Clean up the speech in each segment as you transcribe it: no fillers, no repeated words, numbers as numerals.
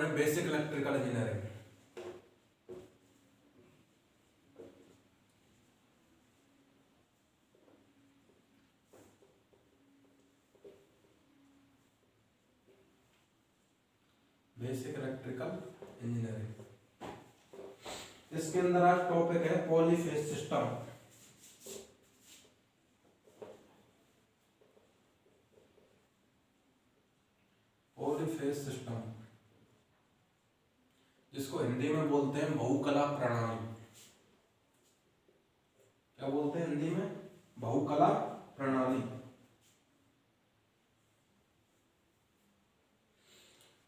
रहे हैं basic electrical engineering. Basic electrical engineering, इसके अंदर आज टॉपिक है पॉलीफेज सिस्टम। पॉलीफेज सिस्टम जिसको हिंदी में बोलते हैं बहुकला प्रणाली। क्या बोलते हैं हिंदी में? बहुकला प्रणाली।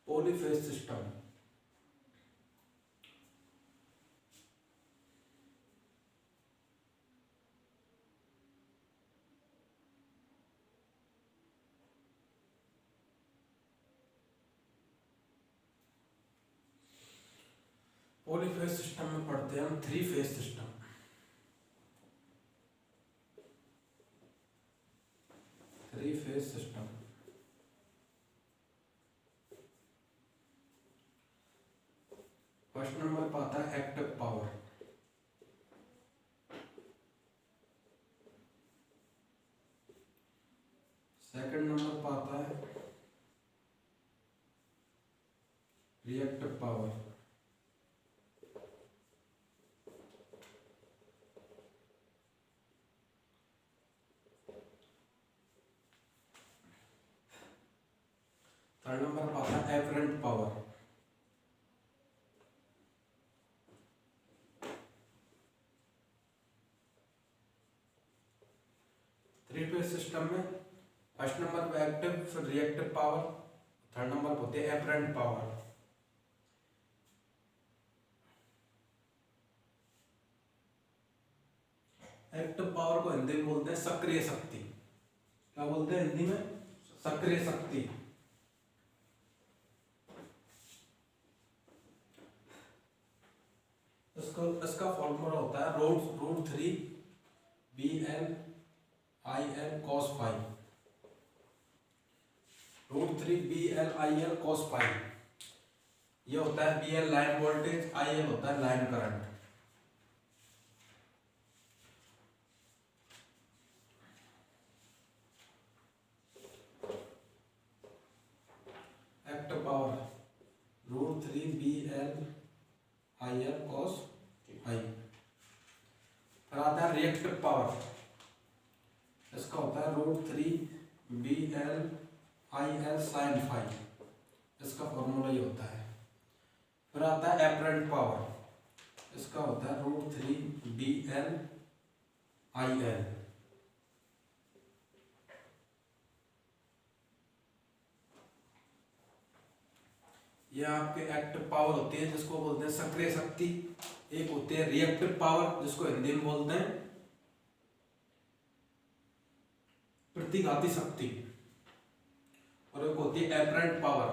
पॉलीफेज सिस्टम पॉलीफेज सिस्टम में पढ़ते हैं हम three phase system. Three phase system first number पर आता है एक्टिव पावर। सेकंड नंबर पर आता है रिएक्टिव पावर। थर्ड नंबर पर आता है apparent power. Three phase system में फर्स्ट नंबर पे एक्टिव, फिर रिएक्टिव पावर, थर्ड नंबर पे होती है एफरेंट पावर। एक्टिव पावर को हिंदी में बोलते हैं सक्रिय शक्ति। क्या बोलते हैं हिंदी में? सक्रिय शक्ति। इसका फॉर्मूला होता है root 3 BL IL cos phi. Root 3 BL IL cos phi, ये होता है BL लाइन वोल्टेज, IL होता है line current. Active power root 3 BL IL cos phi. फिर आता है रिएक्टिव पावर, इसका होता है root 3 BL IL sin phi. इसका फॉर्मूला ये होता है। फिर आता है एफरेंट पावर, इसका होता है रूट 3 BL IL। ये आपके एक्टिव पावर होती है जिसको बोलते हैं सक्रिय शक्ति। एक होती है रिएक्टिव पावर जिसको हिंदी में बोलते हैं प्रतिघाती शक्ति, और एक होती है एफरेंट पावर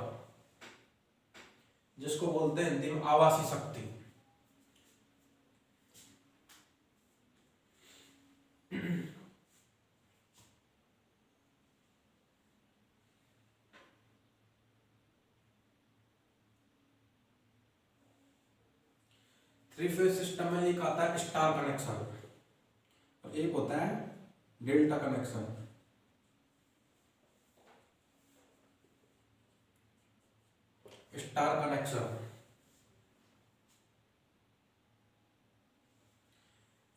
जिसको बोलते हैं हिंदी में आवासी शक्ति। थ्री फेज सिस्टम में एक आता है स्टार कनेक्शन और एक होता है डेल्टा कनेक्शन। स्टार कनेक्शन,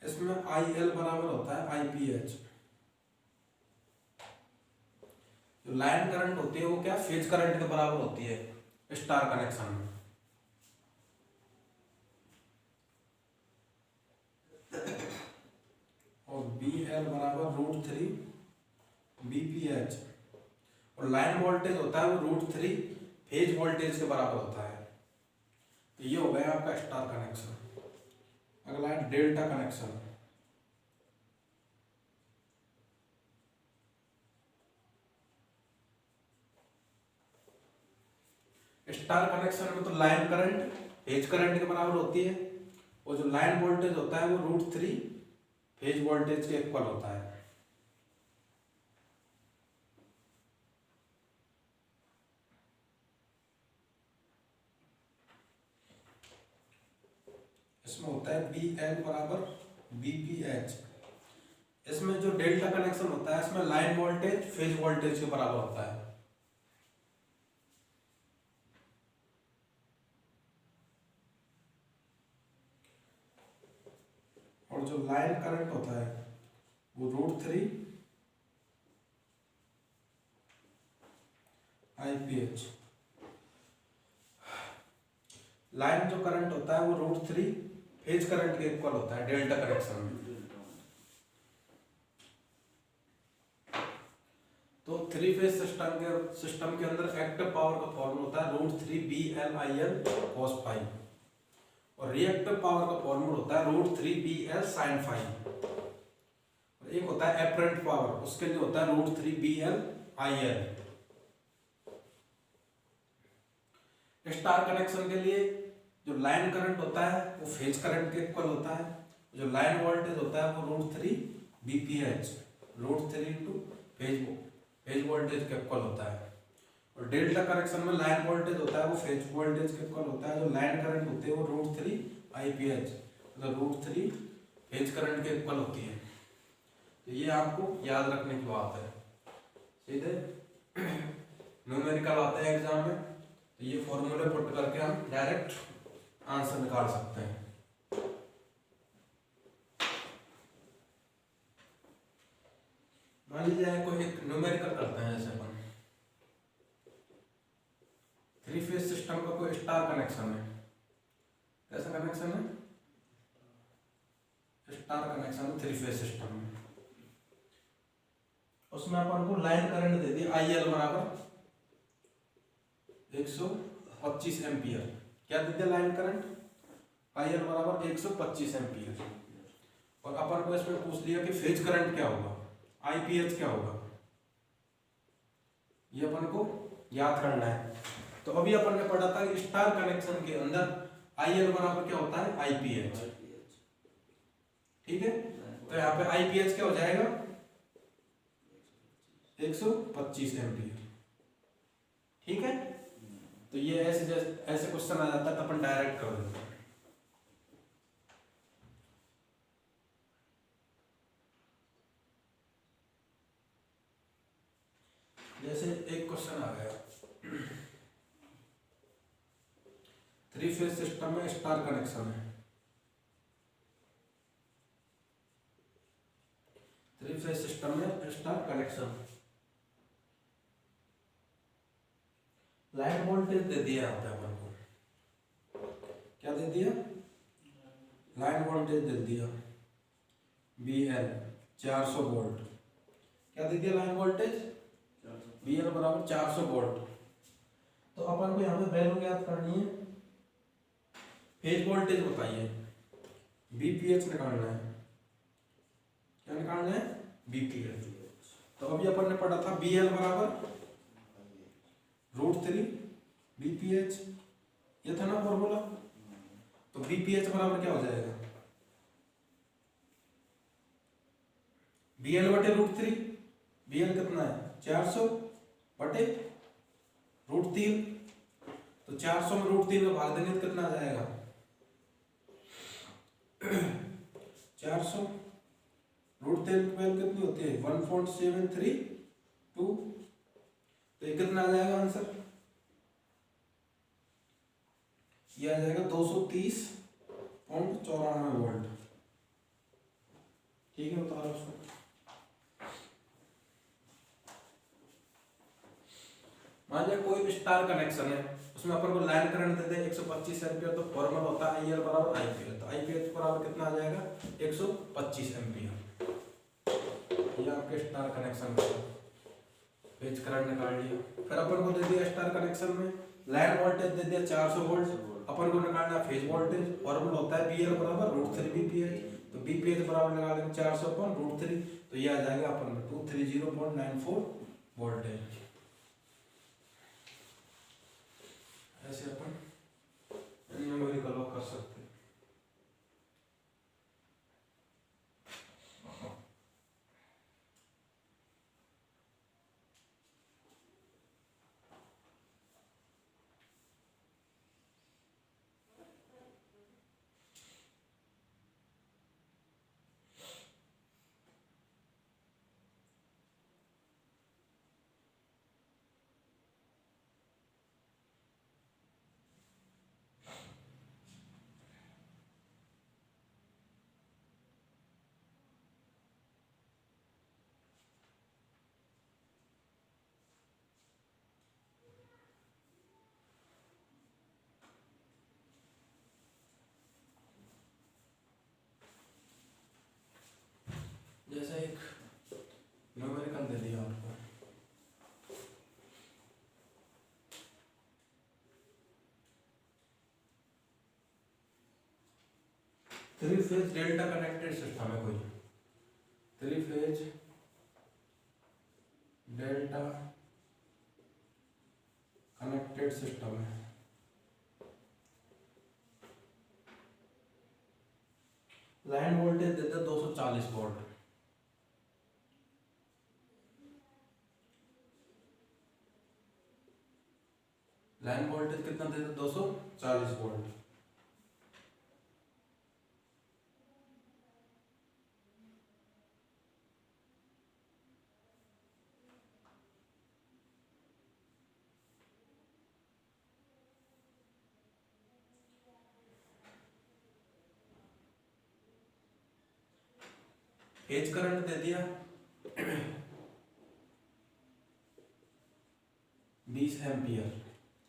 इसमें IL बराबर होता है IPH। जो लाइन करंट होती है वो क्या फेज करंट के बराबर होती है स्टार कनेक्शन में। और BL बराबर रूट 3 BPH, और लाइन वोल्टेज होता है वो रूट 3 फेज वोल्टेज के बराबर होता है। तो ये हो गया आपका स्टार कनेक्शन। अगला है डेल्टा कनेक्शन। स्टार कनेक्शन में तो लाइन करंट फेज करंट के बराबर होती है, और जो लाइन वोल्टेज होता है वो रूट 3 फेज वोल्टेज के इक्वल होता है। इसमें होता है बी एल बराबर बी पी एच। इसमें जो डेल्टा कनेक्शन होता है इसमें लाइन वोल्टेज फेज वोल्टेज के बराबर होता है। और जो लाइन करंट होता है वो √3 IPH। लाइन जो करंट होता है वो √3 फेज करंट के इक्वल होता है डेल्टा कनेक्शन में। तो थ्री फेज सिस्टम के अंदर एक्टिव पावर का फॉर्मूला होता है √3 BL/IL cos phi और रिएक्टिव पावर का फॉर्मूला होता है √3 BL sin phi। और एक होता है एपरेंट पावर, उसके लिए होता है √3 BL/IL। स्टार कनेक्शन के लिए जो लाइन करंट होता है वो फेज करंट के इक्वल होता है, जो लाइन वोल्टेज होता है वो √3 BPH, √3 इंटू फेज वोल्टेज के इक्वल होता है। और डेल्टा कनेक्शन में लाइन वोल्टेज होता है वो फेज वोल्टेज के इक्वल होता है, जो लाइन करंट होती है वो √3 IPH, मतलब √3 फेज करंट के इक्वल होती है। तो ये आपको याद रखने की बात है। सीधे न्यूमेरिकल आता है एग्जाम में, तो ये फॉर्मूले पुट करके हम डायरेक्ट आंसर निकाल सकते हैं। मान लीजिए कोई एक न्यूमेरिकल करते हैं, जैसे अपन थ्री फेज सिस्टम का कोई स्टार कनेक्शन है। कैसा कनेक्शन है? Star connection three phase system में। उसमें अपन को लाइन करंट दे दी IL बराबर 125 एम्पियर। क्या दे दिया लाइन करंट? IL बराबर 125 एम्पियर। और अपन को इसमें पूछ लिया कि फेज करंट क्या होगा, IPH क्या होगा, ये अपन को याद करना है। तो अभी अपन ने पढ़ा था कि स्टार कनेक्शन के अंदर IL बराबर क्या होता है? IPH। ठीक है, तो यहाँ पे IPH क्या हो जाएगा? 125 एम्पियर। ठीक है, तो ये ऐसे क्वेश्चन आ जाता है तो अपन डायरेक्ट कर देते हैं। जैसे एक क्वेश्चन आ गया, थ्री फेज सिस्टम में स्टार कनेक्शन है। थ्री फेज सिस्टम में स्टार कनेक्शन, लाइन वोल्टेज दे दिया यहाँ पे अपन को। क्या दे दिया? लाइन वोल्टेज दे दिया BL 400 वोल्ट। क्या दे दिया लाइन वोल्टेज? BL बराबर 400 वोल्ट। तो अपन को यहाँ पे वैल्यू याद करनी है। फेज वोल्टेज बताइए, BPH निकालना है। क्या निकालना है? BPH। तो अभी अपन ने पढ़ा था BL बराबर √3 BPH, ये था ना फॉर्मूला। तो BPH बराबर क्या हो जाएगा? BL बटे √3। BL कितना है? 400 बटे √3। तो 400 में √3 में भाग देंगे तो कितना आ जाएगा? 400 √3 की वैल्यू कितनी होती है? 1.732। तो ये कितना आ जाएगा आंसर? ये आ जाएगा 230.94 वोल्ट। ठीक है, बता रहा उसको। मान लिया कोई भी स्टार कनेक्शन है, उसमें अपन को लाइन करंट दे दे 125 एम्पियर, तो फॉर्मूला होता है IL बराबर IPH। तो IPH बराबर कितना आ जाएगा? 125 एम्पियर। ये आपके स्टार कनेक्शन का फेज करंट निकाल लिया। फिर अपन को दे दिया स्टार कनेक्शन में लाइन वोल्टेज दे दिया 400 वोल्ट। अपन को निकालना फेज वोल्टेज, फॉर्मूला होता है BL बराबर √3 BPH। तो BPH बराबर निकालेंगे 400 पर √3, तो ये आ जाएगा अपन 230.94 वोल्टेज। ऐसे अपन न्यूमेरिकल कर सकते हैं। Three phase delta connected system है कोई, three phase delta connected system है। लाइन वोल्टेज देता 240 वोल्ट, लाइन वोल्टेज कितना देता 240 वोल्ट। फेज करंट दे दिया 20 एम्पियर,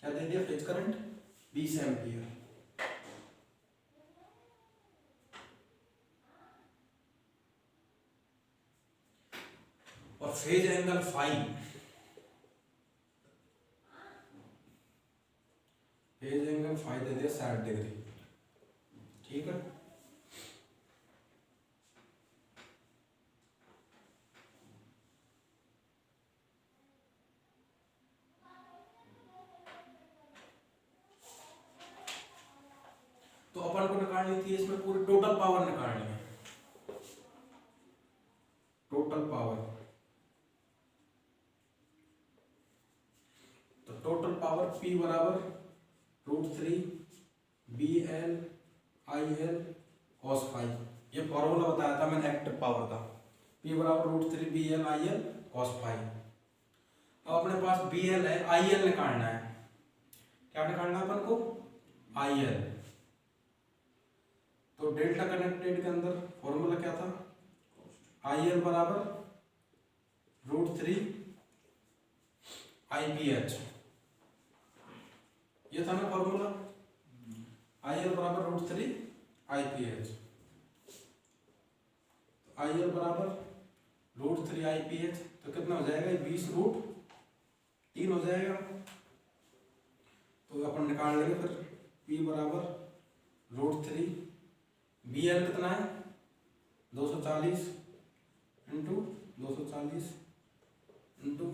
क्या दे दिया फेज करंट 20 एम्पियर। और phase angle phi, phase angle phi दे दिया 60 डिग्री, ठीक है। तो अपन को निकालनी थी इसमें पूरी टोटल पावर निकालनी है, टोटल पावर। तो टोटल पावर P बराबर √3 BL IL cos फाई, ये फॉर्मूला बताया था मैंने एक्टिव पावर का। P बराबर √3 BL IL cos फाई। अब अपने पास BL है, IL निकालना है, क्या निकालना है अपन को IL। तो डेल्टा कनेक्टेड के अंदर फॉर्मूला क्या था, IL बराबर √3 IPH, ये था ना फॉर्मूला, IL बराबर √3 IPH। IL बराबर √3 IPH, तो कितना हो जाएगा 20√3 हो जाएगा। तो अपन निकाल लेंगे फिर P बराबर √3, BL कितना है 240 इंटू 240 इंटू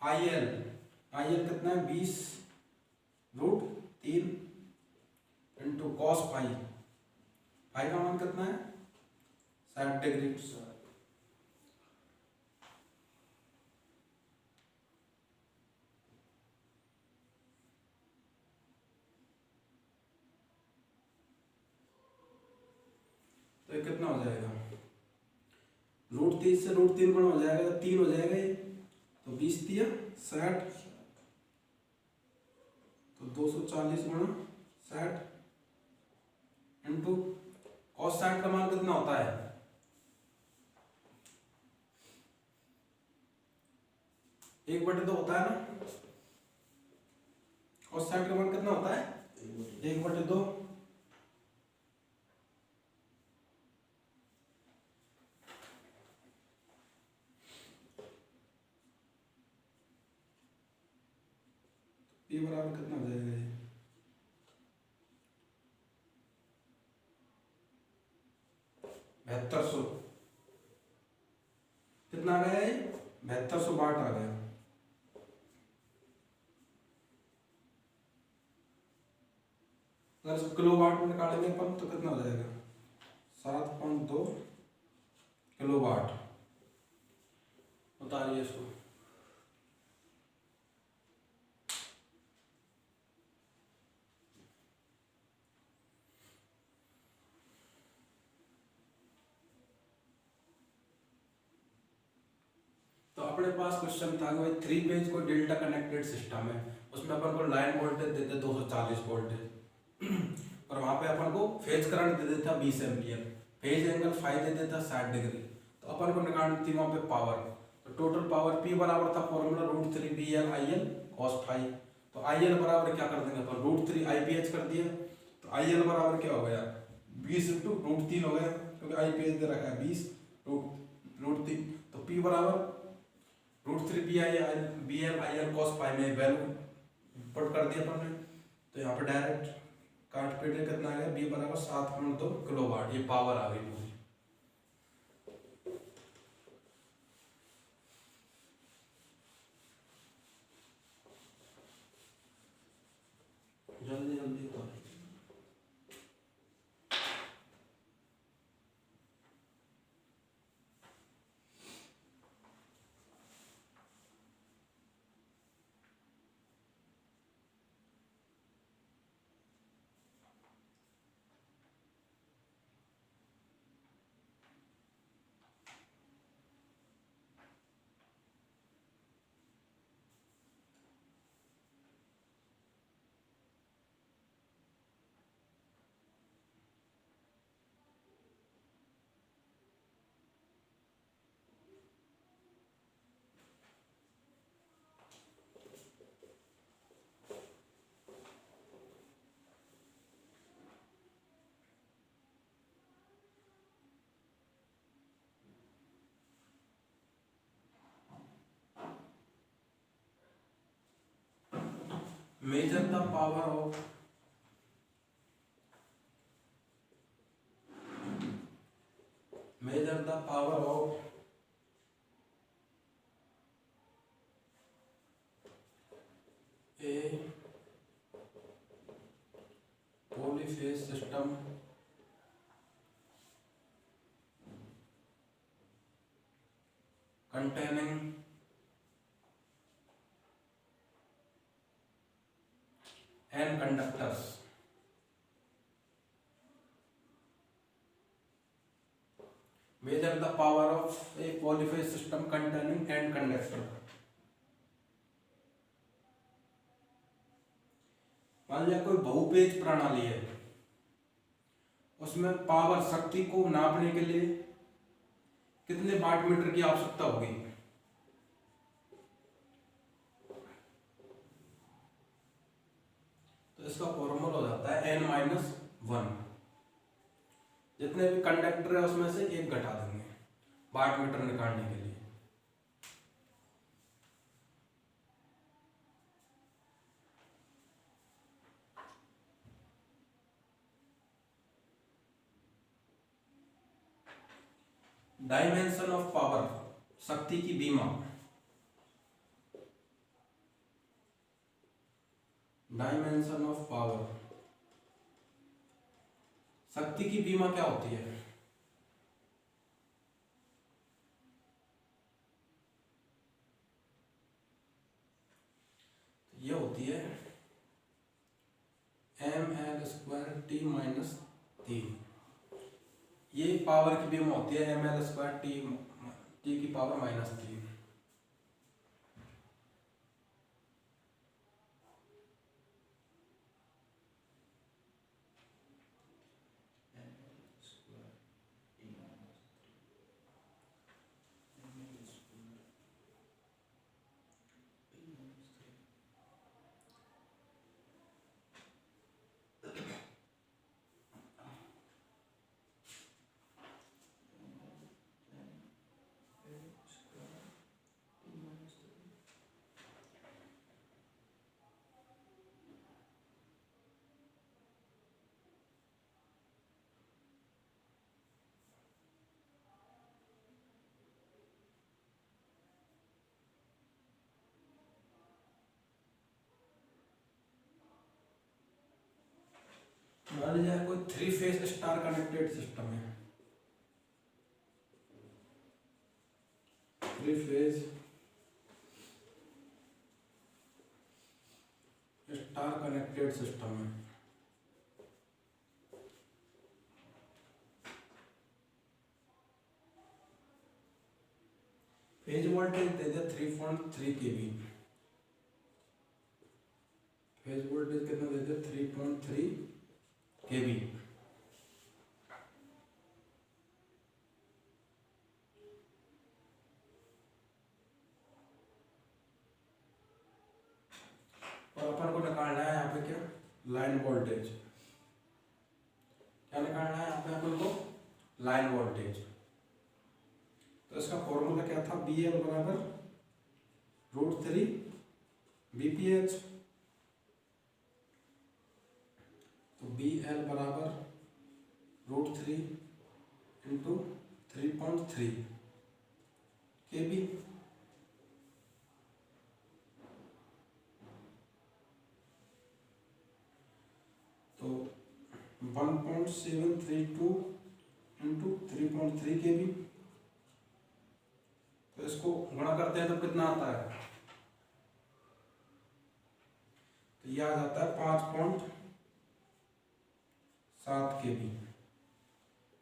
IL कितना है 20√3 इंटू कॉस फाई, फाई का मान कितना है 60 डिग्री। तो ये कितना हो जाएगा, √3 से √3 गुणा हो जाएगा तो 3 हो जाएगा ये, तो 20 दिया 60, तो 240 गुणा 60 इंटू cos 60 का मान कितना होता है 1/2 होता है ना, cos 60 का मान कितना होता है 1/2। P बराबर कितना हो जाएगा ये 7200, कितना आ गया ये 7200 वाट आ गया। अगर किलो वाट में निकालेंगे अपन तो कितना हो जाएगा 7.2 किलो वाट। उतारिए इसको, तो अपने पास क्वेश्चन था कि भाई 3 फेज को डेल्टा कनेक्टेड सिस्टम है, उसमें अपन को लाइन वोल्टेज देते 240 वोल्टेज और वहां पे अपन को फेज करंट दे देता 20 एम्पियर, फेज एंगल फाई दे देता 60 डिग्री। तो अपन को निकालनी थी वहां पे पावर, तो टोटल पावर P बराबर था formula √3 BL IL cos phi. तो IL बराबर क्या कर देंगे अपन √3 IPH कर दिया, तो IL बराबर क्या हो गया 20 इंटू √3 हो गया, क्योंकि IPH दे रखा है 20 √3। तो P बराबर √3 BL IL cos फाई में वैल्यू पुट कर दिया अपन ने, तो यहाँ पे डायरेक्ट काट पीट के कितना आ गया, बी बराबर 7.2 किलोवाट, ये पावर आ गई पूरी। जल्दी जल्दी तो measure the power of a polyphase system containing n conductors. Measure the power of a polyphase system containing n conductor. मान लिया कोई बहुपेज प्रणाली है, उसमें पावर शक्ति को नापने के लिए कितने वाट मीटर की आवश्यकता होगी। तो इसका फॉर्मूला हो जाता है n-1। जितने भी कंडक्टर है उसमें से एक घटा देंगे वाट मीटर निकालने के लिए। डायमेंशन ऑफ पावर, शक्ति की बीमा। डायमेंशन ऑफ पावर, शक्ति की बीमा क्या होती है। ये होती है mL²T-3। ये पावर की बीमा होती है mL²T की पावर -3। मान लीजिए कोई 3 फेज स्टार कनेक्टेड सिस्टम है, 3 फेज स्टार कनेक्टेड सिस्टम है। फेज वोल्टेज दे दिया 3.3 kV। फेज वोल्टेज कितना दे दिया 3.3 kV। और अपन को निकालना है यहाँ पे क्या, लाइन वोल्टेज। क्या निकालना है यहाँ पे अपन को, लाइन वोल्टेज। तो इसका फॉर्मूला क्या था, BL बराबर √3 VPH। तो बी एल बराबर √3 इंटू 3.3 के बी। तो 1.732 इंटू 3.3 के बी। तो इसको गुणा करते हैं तो कितना आता है? तो यह आ जाता है 5.7 के बी।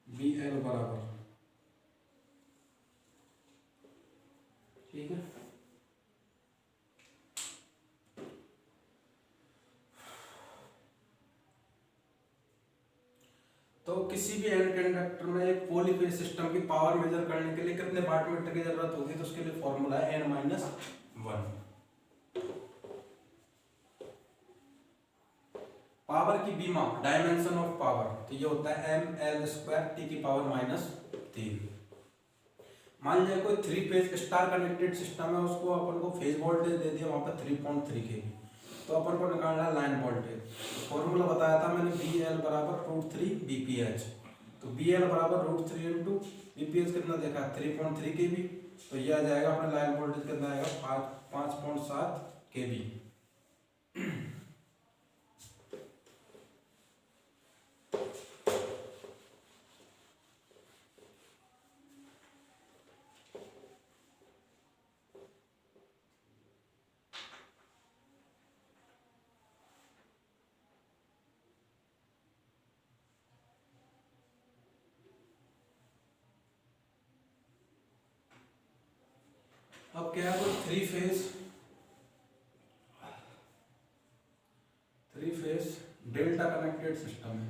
बी एल बराबर, ठीक है। तो किसी भी एंड कंडक्टर में एक पॉलीफेज सिस्टम की पावर मेजर करने के लिए कितने वाटमीटर की जरूरत होगी? तो उसके लिए फॉर्मूला है n-1। पावर की बीमा, डायमेंशन ऑफ पावर, तो ये होता है ml² T⁻3। मान लिया कोई 3 फेज स्टार कनेक्टेड सिस्टम है, उसको अपन को फेज वोल्टेज दे दिया वहां पर 3.3 के, तो अपन को निकालना है लाइन वोल्टेज। फॉर्मूला बताया था मैंने, BL बराबर √3 BPH। तो BL बराबर √3 इंटू BPH कितना देखा, 3.3 के बी। तो ये आ जाएगा अपना लाइन वोल्टेज कितना आएगा, 5.7 के बी। अब क्या है, three phase delta connected system है।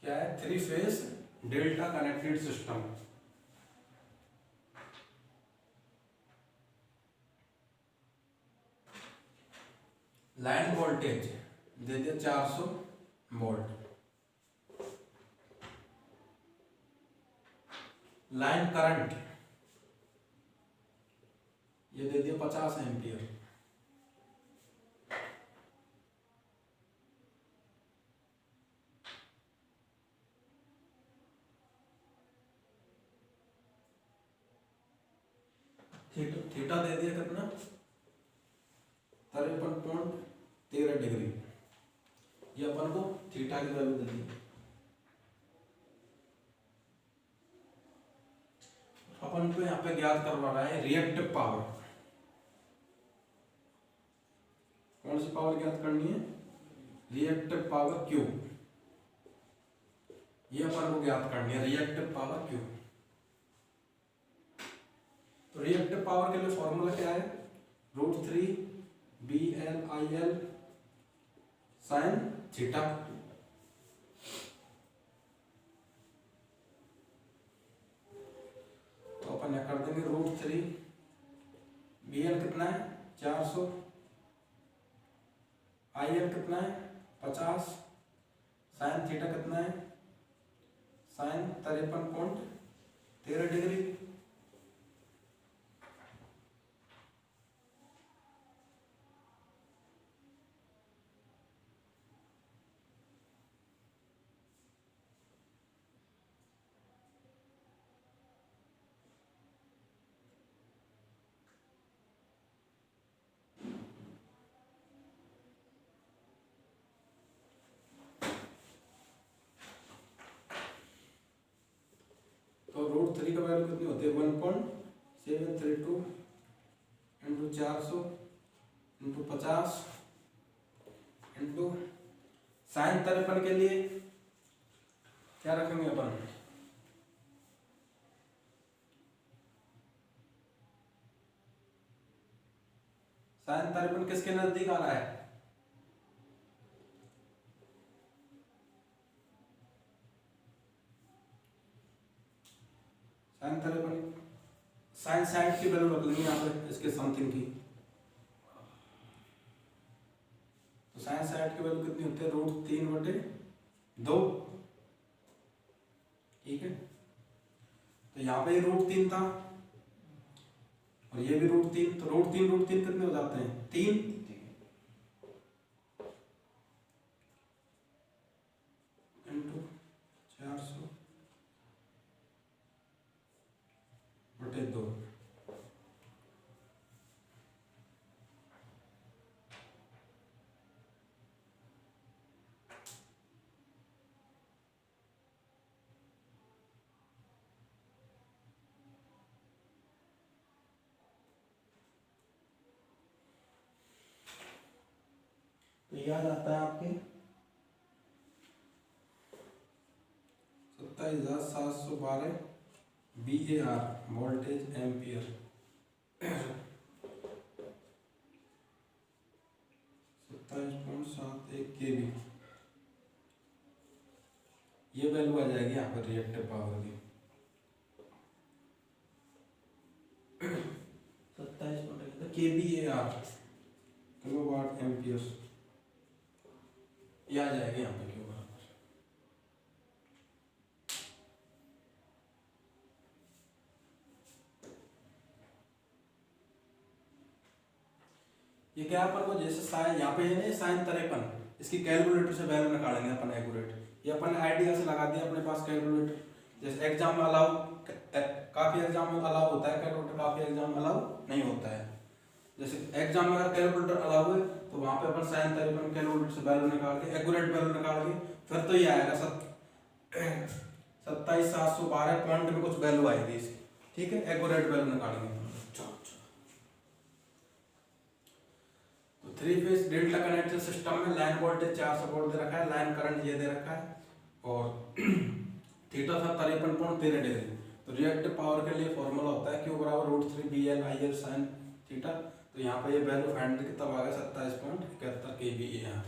क्या है? 3 phase delta connected system. Line voltage दे दिया 400 वोल्ट, लाइन करंट ये दे दिया 50 एम्पियर। थीटा दे दिया कितना, 53.13 डिग्री। ये अपन को थीटा की वैल्यू दे दी। अपन को यहाँ पे ज्ञात करवा रहा है रिएक्टिव पावर। कौन सी पावर ज्ञात करनी है? Reactive power Q। ये अपन को ज्ञात करनी है रिएक्टिव पावर Q। तो रिएक्टिव पावर के लिए फॉर्मूला क्या है? √3 BL/IL sin थीटा। तो अपन क्या कर देंगे, √3 BL कितना है 400, IL कितना है 50, sin थीटा कितना है sin 53.13 डिग्री। तो √3 का वैल्यू कितनी होती है, 1.732 इंटू 400 इंटू 50 इंटू sin 53 के लिए क्या रखेंगे अपन, sin 53 किसके नजदीक आ रहा है? sin 53 sin 60 की वैल्यू रख लेंगे यहाँ पे, इसके समथिंग की। तो sin 60 की वैल्यू कितनी होती है, √3/2। ठीक है, तो यहाँ पे √3 था और ये भी √3, तो √3 कितने हो जाते हैं? 3 इंटू 400/2। तो याद आता है आपके 27,712 VAR, वोल्टेज एम्पियर। 27.71 kV, ये वैल्यू आ जाएगी यहाँ पर रिएक्टिव पावर की। 27 kVAR, किलोवाट एम्पियर, ये आ जाएगी यहाँ पे क्यों बराबर। ये क्या अपन को जैसे साइन यहाँ पे है ना साइन 53, इसकी कैलकुलेटर से वैल्यू निकालेंगे अपन एक्यूरेट। ये अपन आइडिया से लगा दिया अपने पास कैलकुलेटर। जैसे एग्जाम में अलाउ, काफी एग्जाम में अलाउ होता है कैलकुलेटर, काफी एग्जाम में अलाउ नहीं होता है। जैसे एग्जाम में अगर कैलकुलेटर अलाउ है तो वहां पे अपन साइन 53 कैलकुलेटर से वैल्यू निकाल के एक्यूरेट वैल्यू निकाल के फिर तो ये आएगा 27,712 पॉइंट में कुछ वैल्यू आएगी इसकी, ठीक है, एक्यूरेट वैल्यू निकालेंगे। तो 3 फेज डेल्टा कनेक्टेड सिस्टम में लाइन वोल्टेज 400 वोल्ट दे रखा है, लाइन करंट ये दे रखा है और थीटा था 53.13 डिग्री। तो रिएक्टिव पावर के लिए फॉर्मूला होता है Q बराबर √3 BL IL sin थीटा। तो यहाँ पे ये वैल्यू फाइंड की तब आ गया 27.71 kVAR।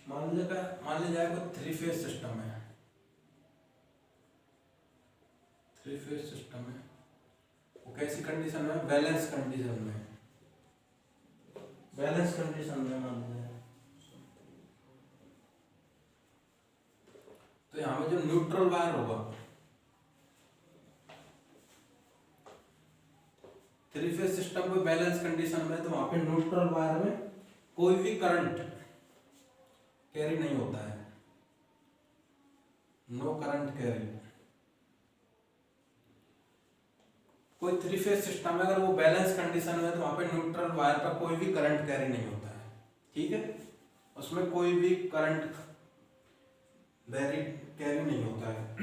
मान लीजिए कोई 3 फेज सिस्टम है, 3 फेज सिस्टम है, वो कैसी कंडीशन में? बैलेंस कंडीशन में, बैलेंस कंडीशन में मान लीजिए। तो यहाँ में जो न्यूट्रल वायर होगा 3 फेज सिस्टम में बैलेंस कंडीशन में, तो वहां पे न्यूट्रल वायर में कोई भी करंट कैरी नहीं होता है, नो करंट कैरी। कोई 3 फेज सिस्टम है अगर वो बैलेंस कंडीशन में, तो वहां पे न्यूट्रल वायर पर कोई भी करंट कैरी नहीं होता है, ठीक है, उसमें कोई भी करंट कैरी नहीं होता है।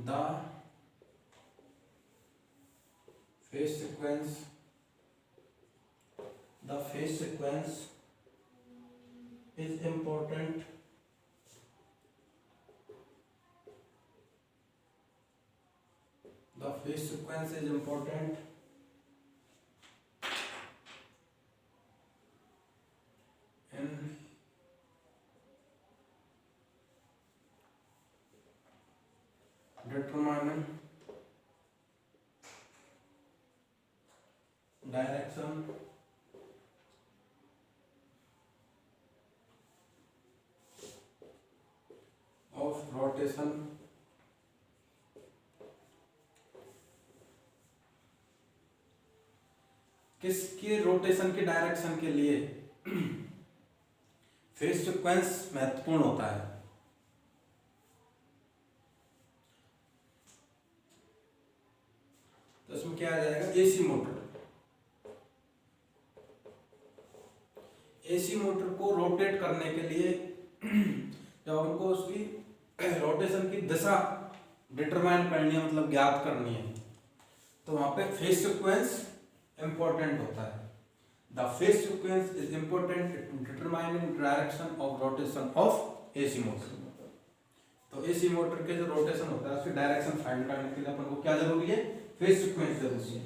the phase sequence is important in determining direction of rotation किसके रोटेशन के डायरेक्शन के लिए फेज सीक्वेंस महत्वपूर्ण होता है। तो इसमें क्या आ जाएगा, एसी मोटर को रोटेट करने के लिए जब हमको उसकी रोटेशन की दिशा डिटरमाइन करनी है, मतलब ज्ञात करनी है, तो वहां पे फेज सीक्वेंस इंपॉर्टेंट होता है। The phase sequence is important in determining direction of rotation of AC motor. तो एसी मोटर के जो रोटेशन होता है उसकी डायरेक्शन फाइंड करने के लिए अपन को क्या जरूरी है, फेज सीक्वेंस जरूरी है।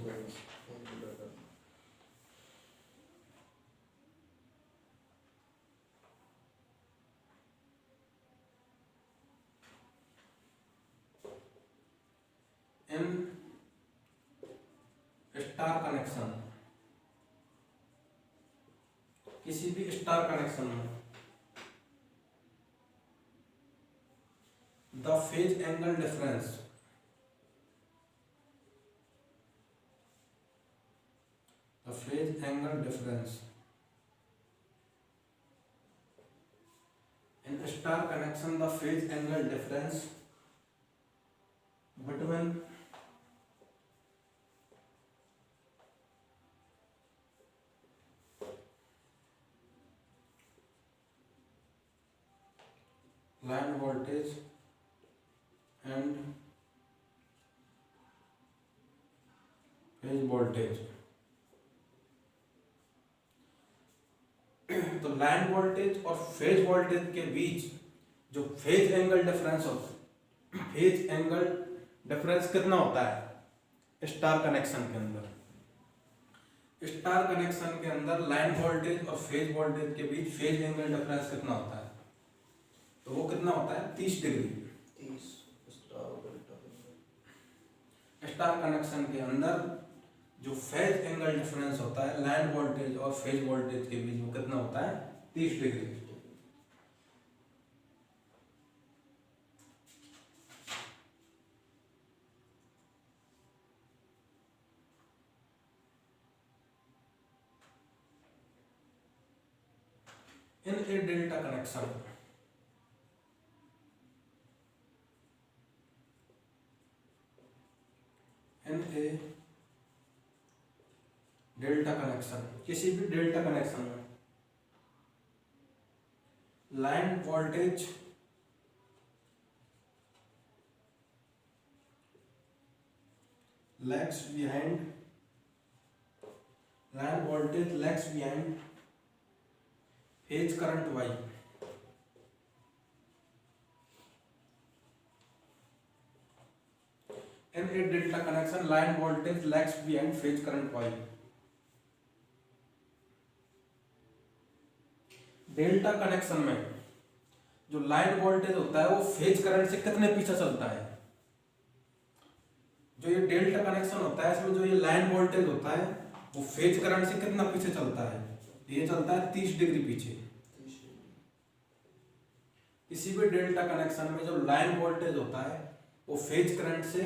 इन स्टार कनेक्शन, किसी भी स्टार कनेक्शन में the phase angle difference in star connection the phase angle difference between line voltage and phase voltage। तो लाइन वोल्टेज और फेज वोल्टेज के बीच जो फेज एंगल डिफरेंस होता है, फेज एंगल डिफरेंस कितना होता है स्टार कनेक्शन के अंदर। स्टार कनेक्शन के अंदर लाइन वोल्टेज और फेज वोल्टेज के बीच फेज एंगल डिफरेंस कितना होता है, तो वो कितना होता है 30 डिग्री। स्टार कनेक्शन के अंदर जो फेज एंगल डिफरेंस होता है लाइन वोल्टेज और फेज वोल्टेज के बीच वो कितना होता है 30 डिग्री। इन ए डेल्टा कनेक्शन डेल्टा कनेक्शन, किसी भी डेल्टा कनेक्शन में line voltage lags behind phase current Y। in a delta connection line voltage lags behind phase current Y। Delta connection में जो लाइन वोल्टेज होता है वो फेज करंट से कितने पीछे चलता है। जो ये डेल्टा कनेक्शन होता है इसमें जो ये लाइन वोल्टेज होता है वो फेज करंट से कितना पीछे चलता है, ये चलता है 30 डिग्री पीछे। किसी भी डेल्टा कनेक्शन में जो लाइन वोल्टेज होता है वो फेज करंट से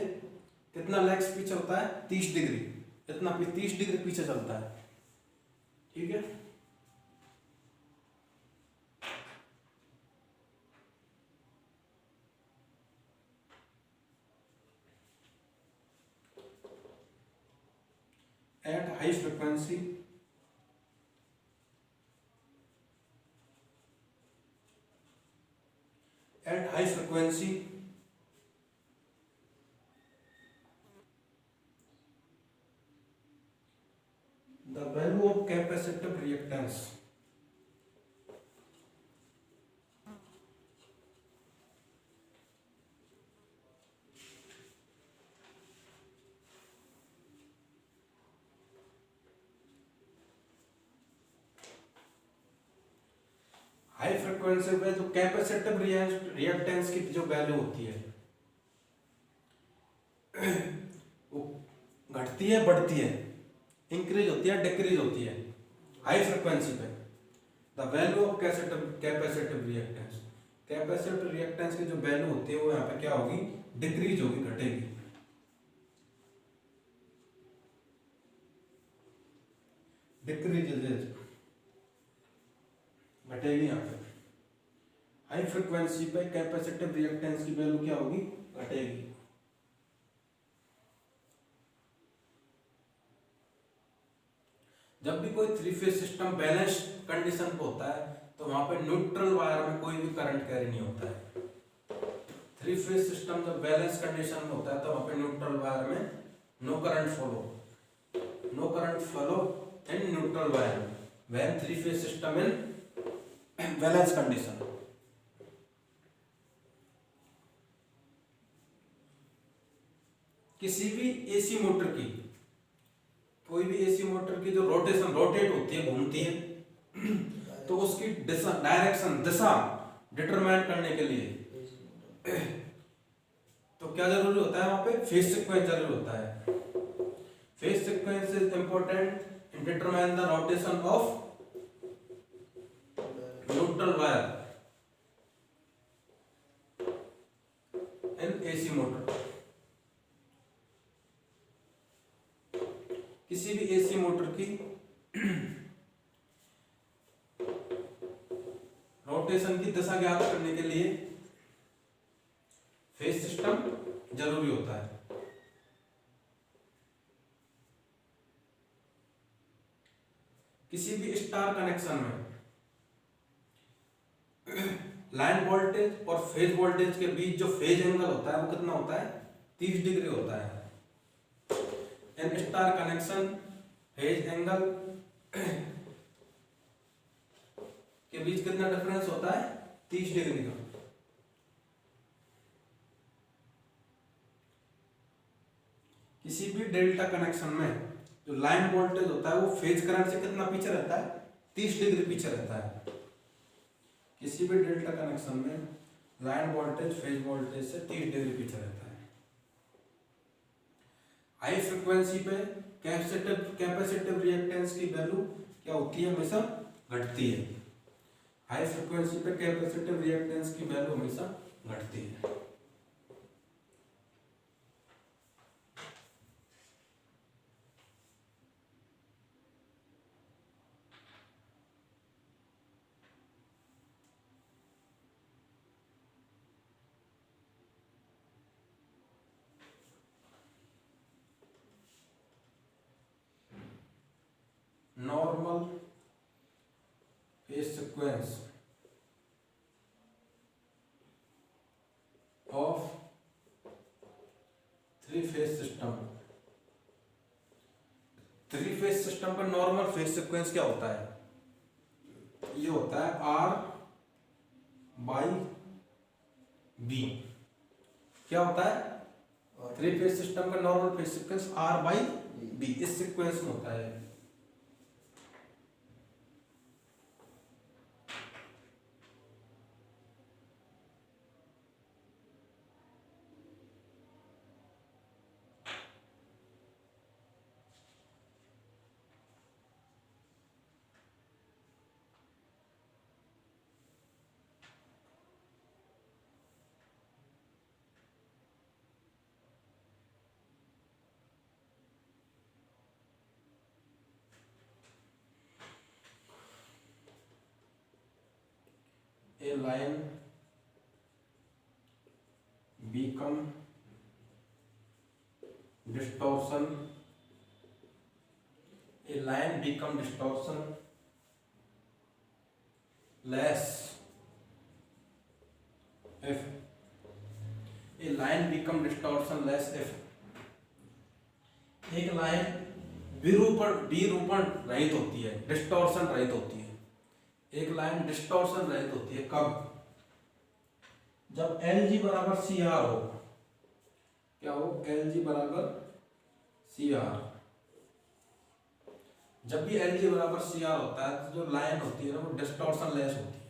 कितना लैग्स पीछे होता है 30 डिग्री, इतना 30 डिग्री पीछे चलता है। ठीक है, at high frequency high frequency पे जो कैपेसिटिव रिएक्टेंस की जो वैल्यू होती है वो घटती है बढ़ती है, इंक्रीज होती है डिक्रीज होती है। हाई फ्रिक्वेंसी पे the value of capacitive reactance, capacitive reactance की जो वैल्यू होती है वो यहाँ पे क्या होगी, डिक्रीज होगी, घटेगी। डिक्रीज घटेगी यहाँ पे। हाई फ्रिक्वेंसी पे कैपेसिटिव रिएक्टेंस की वैल्यू क्या होगी, घटेगी। जब भी कोई three phase system balance condition पे होता है तो वहां पे न्यूट्रल वायर में कोई भी करंट कैरी नहीं होता है। थ्री फेज सिस्टम जब बैलेंस कंडीशन में होता है तो वहां पे न्यूट्रल वायर में no current flow in neutral wire when three phase system in balance condition. किसी भी एसी मोटर की, कोई भी एसी मोटर की जो रोटेट होती है, घूमती है, तो उसकी दिशा डिटरमाइन करने के लिए तो क्या जरूरी होता है, वहां पे फेज सीक्वेंस जरूरी होता है। Phase sequence is important in determine the rotation of neutral wire in AC motor. किसी भी एसी मोटर की रोटेशन की दिशा ज्ञात करने के लिए फेज सिस्टम जरूरी होता है। किसी भी स्टार कनेक्शन में लाइन वोल्टेज और फेज वोल्टेज के बीच जो फेज एंगल होता है वो कितना होता है, 30 डिग्री होता है। In star connection phase angle के बीच कितना डिफरेंस होता है, 30 डिग्री का। किसी भी डेल्टा कनेक्शन में जो लाइन वोल्टेज होता है वो फेज करंट से कितना पीछे रहता है, 30 डिग्री पीछे रहता है। किसी भी डेल्टा कनेक्शन में लाइन वोल्टेज फेज वोल्टेज से 30 डिग्री पीछे रहता है। हाई फ्रिक्वेंसी पे कैपेसिटिव रिएक्टेंस की वैल्यू क्या होती है, हमेशा घटती है। हाई फ्रिक्वेंसी पे कैपेसिटिव रिएक्टेंस की वैल्यू हमेशा घटती है। Normal phase sequence of three phase system. Three phase system का नॉर्मल फेज सीक्वेंस क्या होता है, ये होता है R/B। क्या होता है, थ्री फेज सिस्टम का नॉर्मल फेज सीक्वेंस R/B इस सीक्वेंस में होता है। A line become distortion. A line become distortion less if. A line become distortion less if. एक लाइन विरूपण रहित होती है, डिस्टॉर्शन रहित होती है। एक लाइन डिस्टॉर्शन रहित होती है कब, जब LG बराबर CR हो। क्या हो, LG बराबर CR। जब भी LG बराबर CR होता है तो जो लाइन होती है ना वो डिस्टॉर्शन लेस होती है।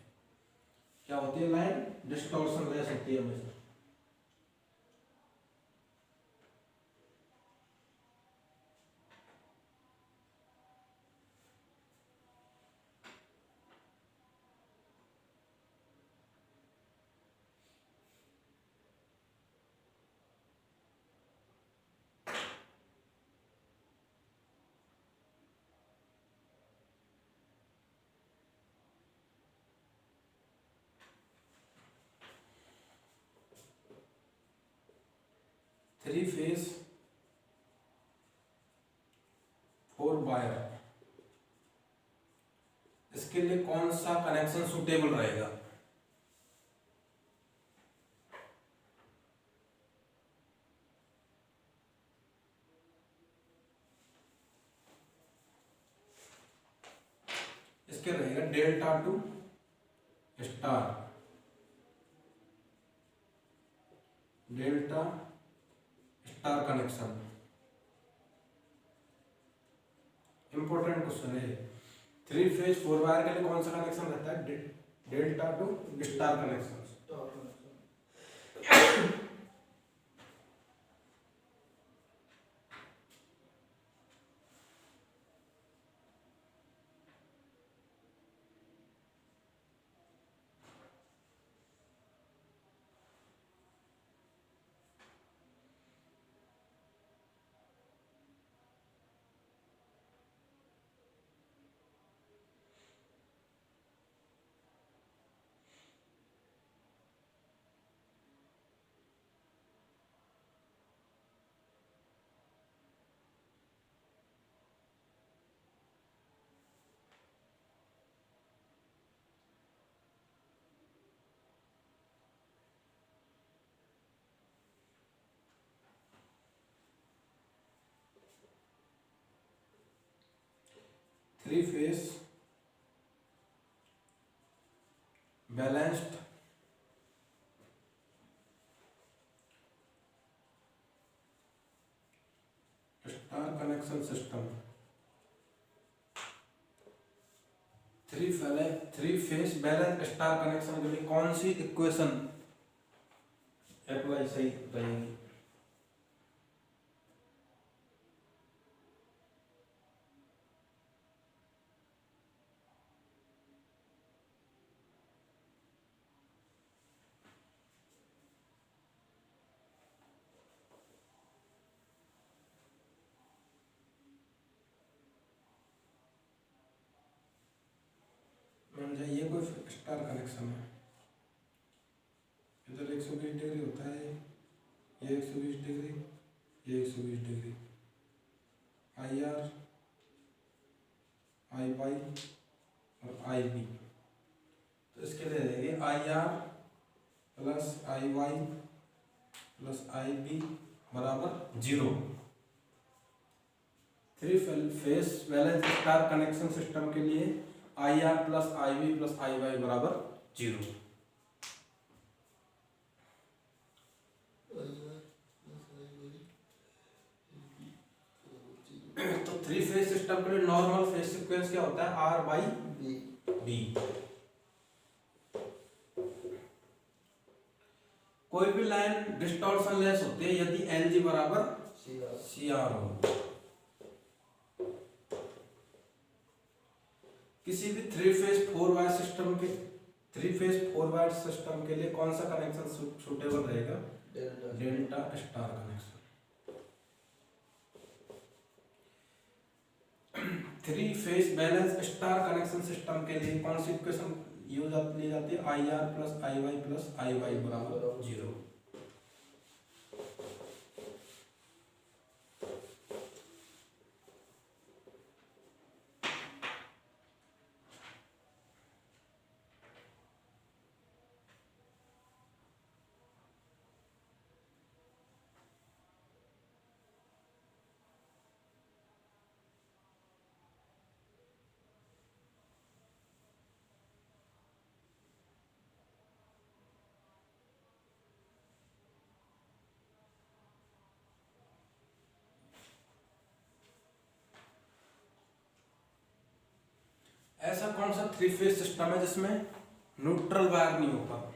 क्या होती है, लाइन डिस्टॉर्शन लेस होती है हमेशा। थ्री फेज 4 वायर, इसके लिए कौन सा कनेक्शन सुटेबल रहेगा? इसके रहेगा delta two star, delta star connection. Important question है। थ्री फेज 4 वायर के लिए कौन सा कनेक्शन रहता है? Delta two star connection. Three phase balanced star connection system, three phase balance star connection के लिए कौन सी इक्वेशन अप्लाई सही रहेगी? ये कोई स्टार कनेक्शन है, इधर 120 डिग्री होता है, ये 120 डिग्री, ये 120 degree, I R, I Y और आई बी। तो इसके लिए रहेगी I R plus I Y plus I B बराबर 0। Three phase balance star connection system के लिए I R plus I B plus I Y बराबर 0। तो थ्री फेज सिस्टम के लिए नॉर्मल फेज सीक्वेंस क्या होता है? R by B. कोई भी लाइन डिस्टॉर्शन लेस होती है यदि एल जी बराबर सी आर हो। किसी भी थ्री फेज 4 वायर सिस्टम के लिए कौन सा कनेक्शन सुटेबल रहेगा? Delta star connection. Three phase balance star connection system के लिए कौन सी इक्वेशन यूज ली जाती है? I R plus I Y plus I Y बराबर 0। ऐसा कौन सा थ्री फेज सिस्टम है जिसमें न्यूट्रल वायर नहीं होता।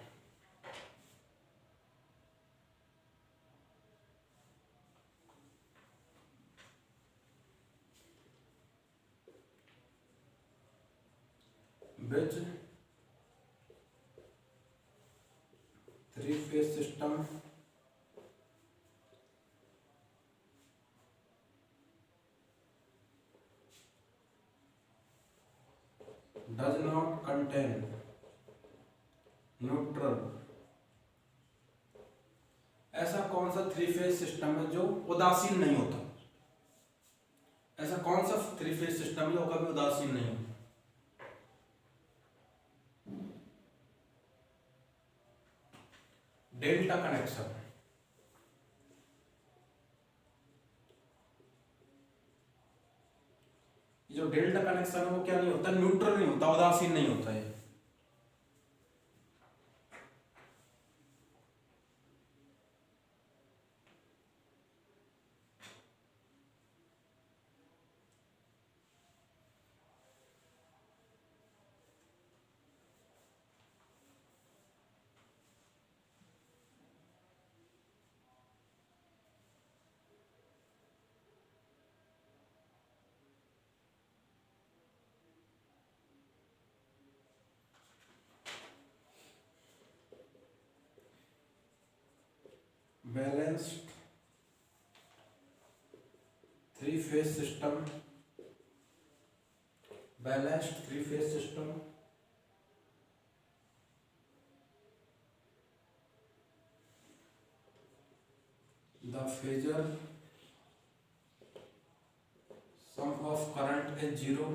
which three phase system does not contain neutral। ऐसा कौन सा थ्री फेज सिस्टम है जो उदासीन नहीं होता? ऐसा कौन सा थ्री फेज सिस्टम है जो कभी उदासीन नहीं होता? Delta connection. जो डेल्टा कनेक्शन है वो क्या नहीं होता? न्यूट्रल नहीं होता, उदासीन नहीं होता है। Balanced three phase system, balanced three phase system the phasor sum of current is 0